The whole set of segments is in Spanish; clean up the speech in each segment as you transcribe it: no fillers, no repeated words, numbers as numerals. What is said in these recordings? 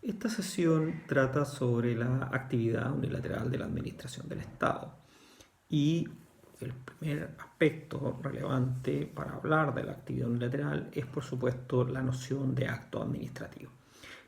Esta sesión trata sobre la actividad unilateral de la administración del Estado y el primer aspecto relevante para hablar de la actividad unilateral es, por supuesto, la noción de acto administrativo.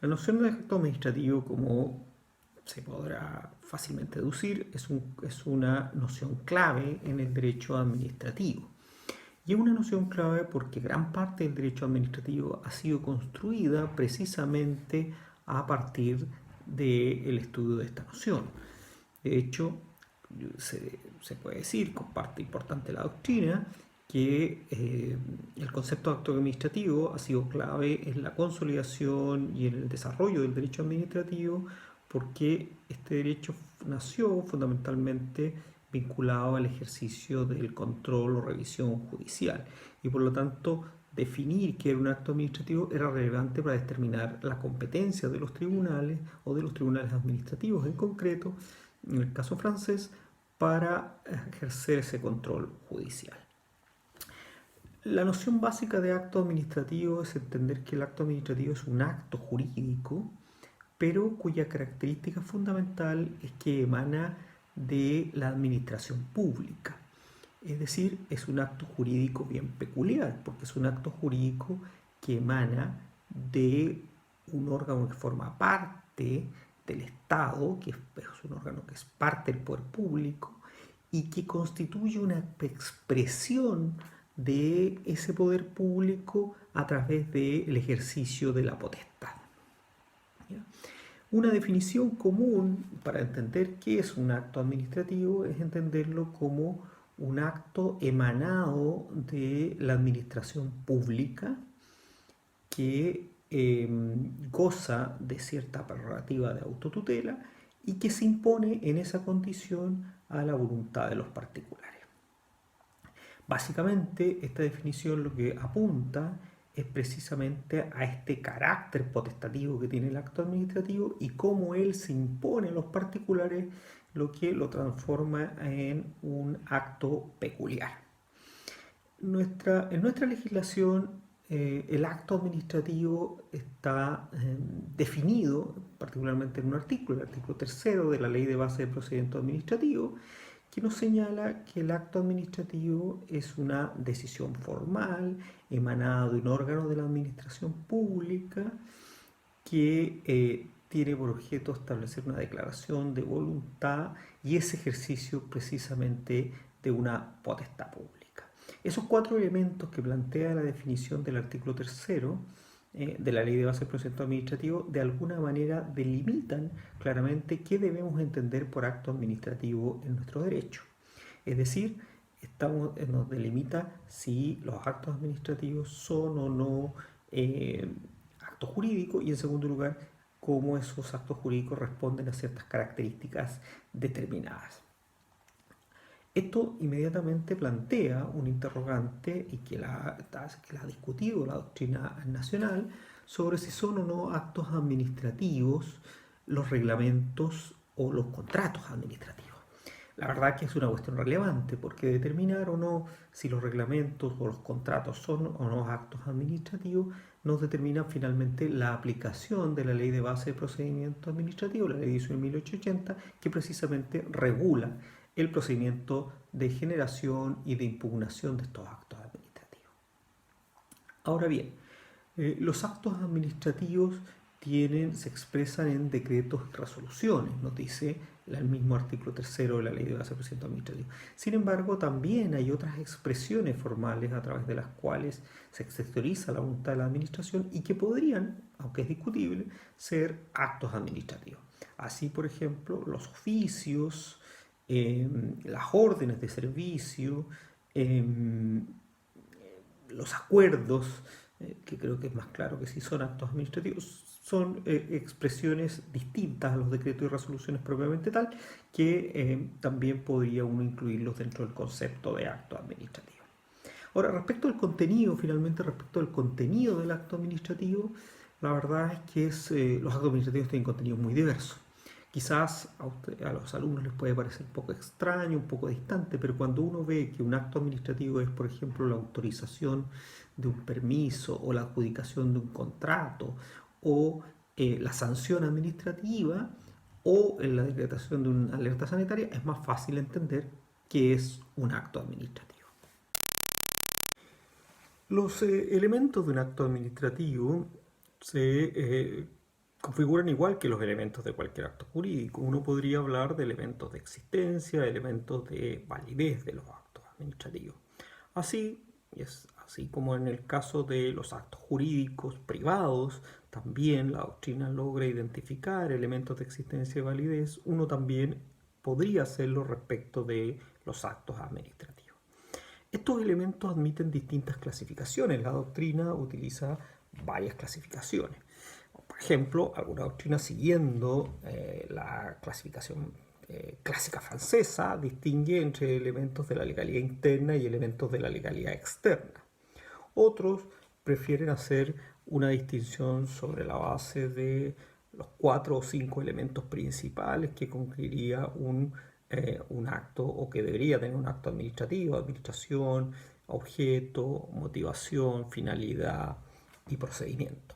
La noción de acto administrativo, como se podrá fácilmente deducir, es una noción clave en el derecho administrativo. Y es una noción clave porque gran parte del derecho administrativo ha sido construida precisamente a partir del estudio de esta noción. De hecho, se puede decir, con parte importante de la doctrina, que el concepto de acto administrativo ha sido clave en la consolidación y en el desarrollo del derecho administrativo porque este derecho nació fundamentalmente vinculado al ejercicio del control o revisión judicial y por lo tanto definir qué era un acto administrativo era relevante para determinar la competencia de los tribunales o de los tribunales administrativos en concreto, en el caso francés, para ejercer ese control judicial. La noción básica de acto administrativo es entender que el acto administrativo es un acto jurídico, pero cuya característica fundamental es que emana de la administración pública. Es decir, es un acto jurídico bien peculiar, porque es un acto jurídico que emana de un órgano que forma parte del Estado, que es un órgano que es parte del poder público, y que constituye una expresión de ese poder público a través del ejercicio de la potestad. ¿Ya? Una definición común para entender qué es un acto administrativo es entenderlo como un acto emanado de la administración pública que goza de cierta prerrogativa de autotutela y que se impone en esa condición a la voluntad de los particulares. Básicamente, esta definición lo que apunta es precisamente a este carácter potestativo que tiene el acto administrativo y cómo él se impone a los particulares, lo que lo transforma en un acto peculiar. En nuestra legislación, el acto administrativo está definido particularmente en un artículo, el artículo 3 de la Ley de Base de Procedimiento Administrativo, que nos señala que el acto administrativo es una decisión formal emanada de un órgano de la administración pública que tiene por objeto establecer una declaración de voluntad y ese ejercicio precisamente de una potestad pública. Esos cuatro elementos que plantea la definición del artículo 3 de la Ley de Base del Procedimiento Administrativo de alguna manera delimitan claramente qué debemos entender por acto administrativo en nuestro derecho. Es decir, nos delimita si los actos administrativos son o no actos jurídicos y en segundo lugar, cómo esos actos jurídicos responden a ciertas características determinadas. Esto inmediatamente plantea un interrogante y que la ha discutido la doctrina nacional sobre si son o no actos administrativos los reglamentos o los contratos administrativos. La verdad que es una cuestión relevante porque determinar o no si los reglamentos o los contratos son o no actos administrativos nos determina finalmente la aplicación de la Ley de Base de Procedimiento Administrativo, la Ley 1880, que precisamente regula el procedimiento de generación y de impugnación de estos actos administrativos. Ahora bien, los actos administrativos se expresan en decretos y resoluciones, nos dice el mismo artículo 3 de la Ley de Base de Procedimiento Administrativo. Sin embargo, también hay otras expresiones formales a través de las cuales se exterioriza la voluntad de la administración y que podrían, aunque es discutible, ser actos administrativos. Así, por ejemplo, los oficios, las órdenes de servicio, los acuerdos, que creo que es más claro que sí son actos administrativos, son expresiones distintas a los decretos y resoluciones propiamente tal, que también podría uno incluirlos dentro del concepto de acto administrativo. Ahora, respecto al contenido, finalmente respecto al contenido del acto administrativo, la verdad es que los actos administrativos tienen contenido muy diverso. Quizás a los alumnos les puede parecer un poco extraño, un poco distante, pero cuando uno ve que un acto administrativo es, por ejemplo, la autorización de un permiso o la adjudicación de un contrato o la sanción administrativa o en la decretación de una alerta sanitaria, es más fácil entender que es un acto administrativo. Los elementos de un acto administrativo se configuran igual que los elementos de cualquier acto jurídico. Uno podría hablar de elementos de existencia, elementos de validez de los actos administrativos. Así como en el caso de los actos jurídicos privados, también la doctrina logra identificar elementos de existencia y validez, uno también podría hacerlo respecto de los actos administrativos. Estos elementos admiten distintas clasificaciones. La doctrina utiliza varias clasificaciones. Por ejemplo, alguna doctrina siguiendo la clasificación clásica francesa distingue entre elementos de la legalidad interna y elementos de la legalidad externa. Otros prefieren hacer una distinción sobre la base de los 4 o 5 elementos principales que concluiría un acto o que debería tener un acto administrativo: administración, objeto, motivación, finalidad y procedimiento.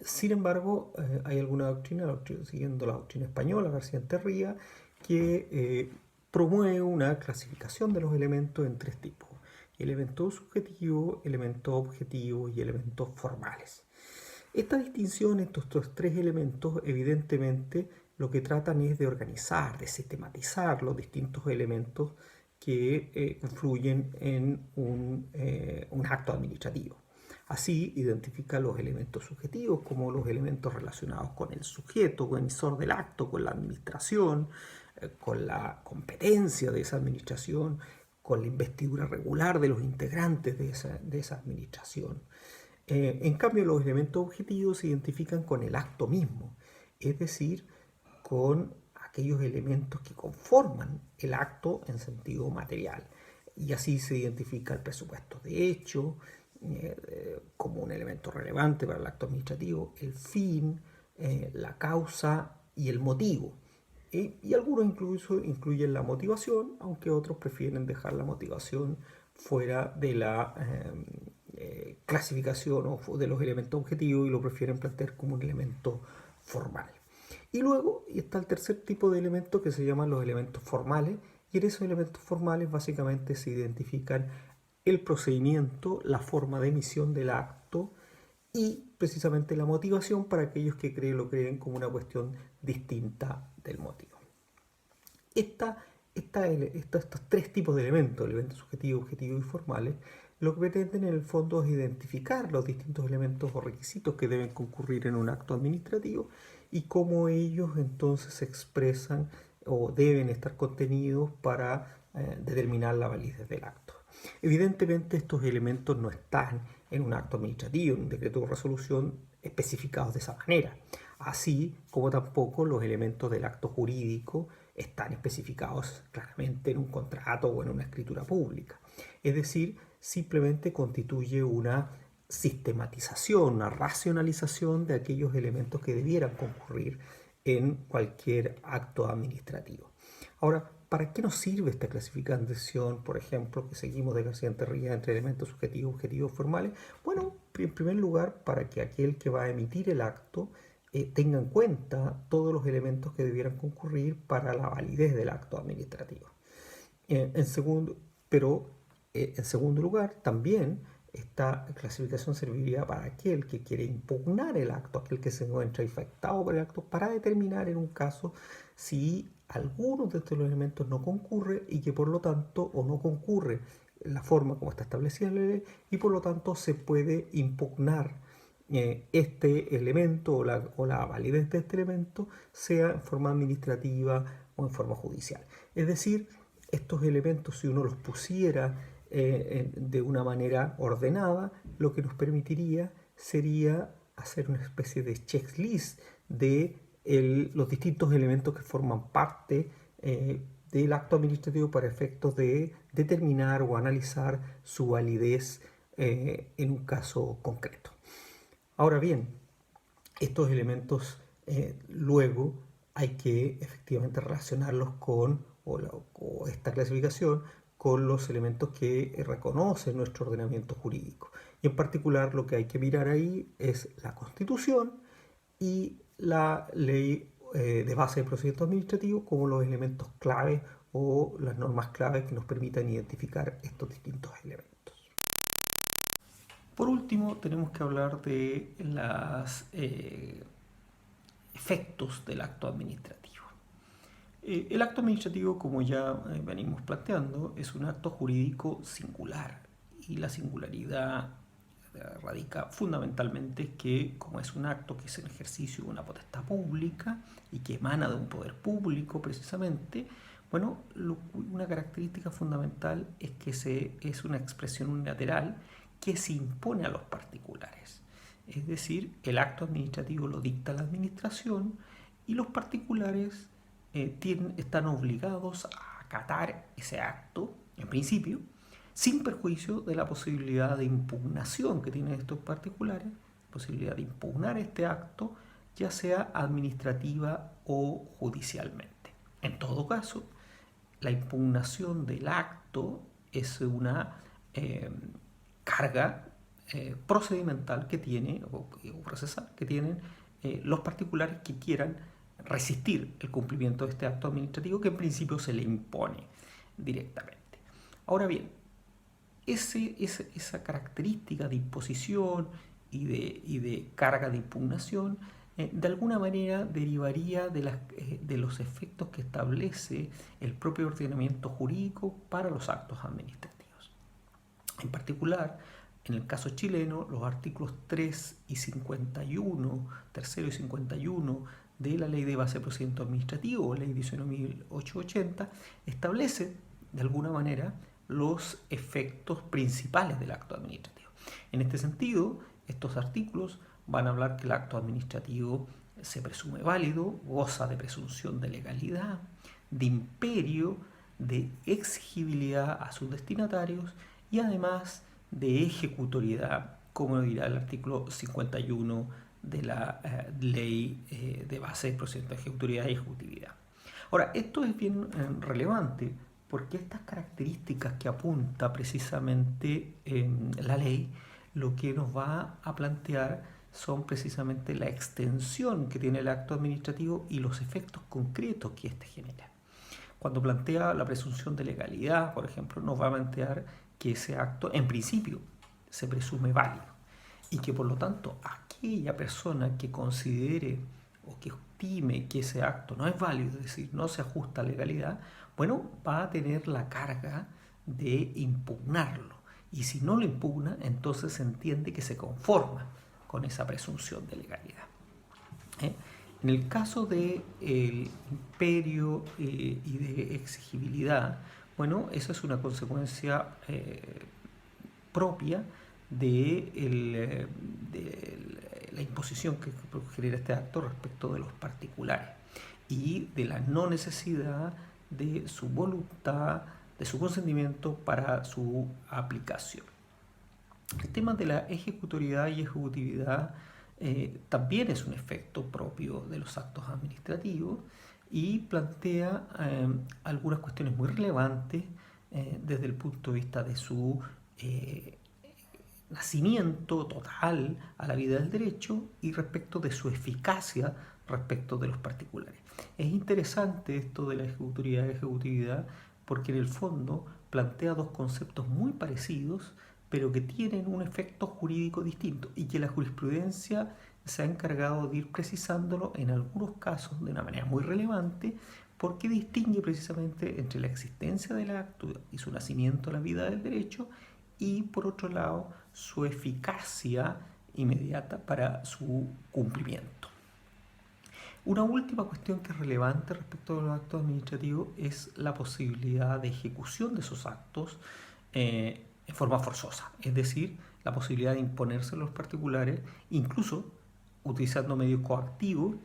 Sin embargo, hay alguna doctrina, siguiendo la doctrina española, García-Enterría, que promueve una clasificación de los elementos en 3 tipos: elementos subjetivos, elementos objetivos y elementos formales. Esta distinción entre estos 3 elementos, evidentemente, lo que tratan es de organizar, de sistematizar los distintos elementos que influyen en un acto administrativo. Así identifica los elementos subjetivos como los elementos relacionados con el sujeto, con el emisor del acto, con la administración, con la competencia de esa administración, con la investidura regular de los integrantes de esa administración. En cambio, los elementos objetivos se identifican con el acto mismo, es decir, con aquellos elementos que conforman el acto en sentido material. Y así se identifica el presupuesto de hecho como un elemento relevante para el acto administrativo, el fin, la causa y el motivo. Y algunos incluso incluyen la motivación, aunque otros prefieren dejar la motivación fuera de la clasificación o de los elementos objetivos y lo prefieren plantear como un elemento formal. Y luego está el tercer tipo de elementos que se llaman los elementos formales, y en esos elementos formales básicamente se identifican el procedimiento, la forma de emisión del acto y precisamente la motivación para aquellos que lo creen como una cuestión distinta del motivo. Estos 3 tipos de elementos subjetivos, objetivos y formales, lo que pretenden en el fondo es identificar los distintos elementos o requisitos que deben concurrir en un acto administrativo y cómo ellos entonces se expresan o deben estar contenidos para determinar la validez del acto. Evidentemente estos elementos no están en un acto administrativo, en un decreto o resolución especificados de esa manera, así como tampoco los elementos del acto jurídico están especificados claramente en un contrato o en una escritura pública. Es decir, simplemente constituye una sistematización, una racionalización de aquellos elementos que debieran concurrir en cualquier acto administrativo. Ahora, ¿para qué nos sirve esta clasificación, por ejemplo, que seguimos de García-Enterría entre elementos subjetivos y objetivos formales? Bueno, en primer lugar, para que aquel que va a emitir el acto tenga en cuenta todos los elementos que debieran concurrir para la validez del acto administrativo. En segundo lugar, también esta clasificación serviría para aquel que quiere impugnar el acto, aquel que se encuentra afectado por el acto, para determinar en un caso si alguno de estos elementos no concurre y que por lo tanto o no concurre en la forma como está establecida en la ley y por lo tanto se puede impugnar este elemento o la validez de este elemento, sea en forma administrativa o en forma judicial. Es decir, estos elementos, si uno los pusiera de una manera ordenada, lo que nos permitiría sería hacer una especie de checklist de los distintos elementos que forman parte del acto administrativo para efectos de determinar o analizar su validez en un caso concreto. Ahora bien, estos elementos luego hay que efectivamente relacionarlos con esta clasificación con los elementos que reconoce nuestro ordenamiento jurídico. Y en particular lo que hay que mirar ahí es la Constitución y la ley de base de procedimiento administrativo como los elementos clave o las normas claves que nos permitan identificar estos distintos elementos. Por último, tenemos que hablar de los efectos del acto administrativo. El acto administrativo, como ya venimos planteando, es un acto jurídico singular y la singularidad radica fundamentalmente que, como es un acto que es el ejercicio de una potestad pública y que emana de un poder público precisamente, bueno, una característica fundamental es que es una expresión unilateral que se impone a los particulares. Es decir, el acto administrativo lo dicta la administración y los particulares están obligados a acatar ese acto, en principio, sin perjuicio de la posibilidad de impugnación que tienen estos particulares, posibilidad de impugnar este acto, ya sea administrativa o judicialmente. En todo caso, la impugnación del acto es una carga procedimental que tiene, o procesal que tienen los particulares que quieran resistir el cumplimiento de este acto administrativo que en principio se le impone directamente. Ahora bien, esa característica de imposición y de carga de impugnación de alguna manera derivaría de los efectos que establece el propio ordenamiento jurídico para los actos administrativos. En particular, en el caso chileno, los artículos 3 y 51, tercero y 51 de la Ley de Base de Procedimiento Administrativo, Ley 19.880, establece de alguna manera los efectos principales del acto administrativo. En este sentido, estos artículos van a hablar que el acto administrativo se presume válido, goza de presunción de legalidad, de imperio, de exigibilidad a sus destinatarios y además de ejecutoriedad, como dirá el artículo 51 de la Ley de Base de Procedimiento de Ejecutoriedad y Ejecutividad. Ahora, esto es bien relevante porque estas características que apunta precisamente la ley, lo que nos va a plantear son precisamente la extensión que tiene el acto administrativo y los efectos concretos que éste genera. Cuando plantea la presunción de legalidad, por ejemplo, nos va a plantear que ese acto, en principio, se presume válido y que por lo tanto aquella persona que considere o que estime que ese acto no es válido, es decir, no se ajusta a legalidad, bueno, va a tener la carga de impugnarlo. Y si no lo impugna, entonces se entiende que se conforma con esa presunción de legalidad. En el caso del imperio y de exigibilidad, bueno, esa es una consecuencia propia de la imposición que genera este acto respecto de los particulares y de la no necesidad de su voluntad, de su consentimiento para su aplicación. El tema de la ejecutoriedad y ejecutividad también es un efecto propio de los actos administrativos y plantea algunas cuestiones muy relevantes desde el punto de vista de su nacimiento total a la vida del derecho y respecto de su eficacia respecto de los particulares. Es interesante esto de la ejecutoriedad y ejecutividad porque en el fondo plantea dos conceptos muy parecidos pero que tienen un efecto jurídico distinto y que la jurisprudencia se ha encargado de ir precisándolo en algunos casos de una manera muy relevante porque distingue precisamente entre la existencia del acto y su nacimiento a la vida del derecho y por otro lado su eficacia inmediata para su cumplimiento. Una última cuestión que es relevante respecto a los actos administrativos es la posibilidad de ejecución de esos actos en forma forzosa, es decir, la posibilidad de imponerse a los particulares, incluso utilizando medios coactivos,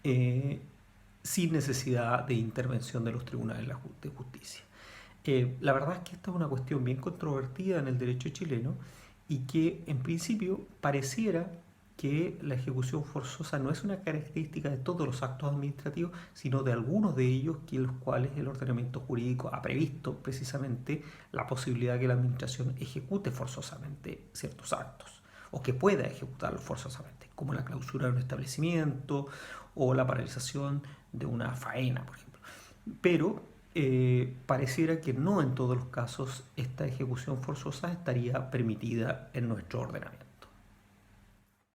sin necesidad de intervención de los tribunales de justicia. La verdad es que esta es una cuestión bien controvertida en el derecho chileno y que en principio pareciera que la ejecución forzosa no es una característica de todos los actos administrativos, sino de algunos de ellos en los cuales el ordenamiento jurídico ha previsto precisamente la posibilidad de que la administración ejecute forzosamente ciertos actos. o que pueda ejecutarlo forzosamente, como la clausura de un establecimiento o la paralización de una faena, por ejemplo. Pero pareciera que no en todos los casos esta ejecución forzosa estaría permitida en nuestro ordenamiento.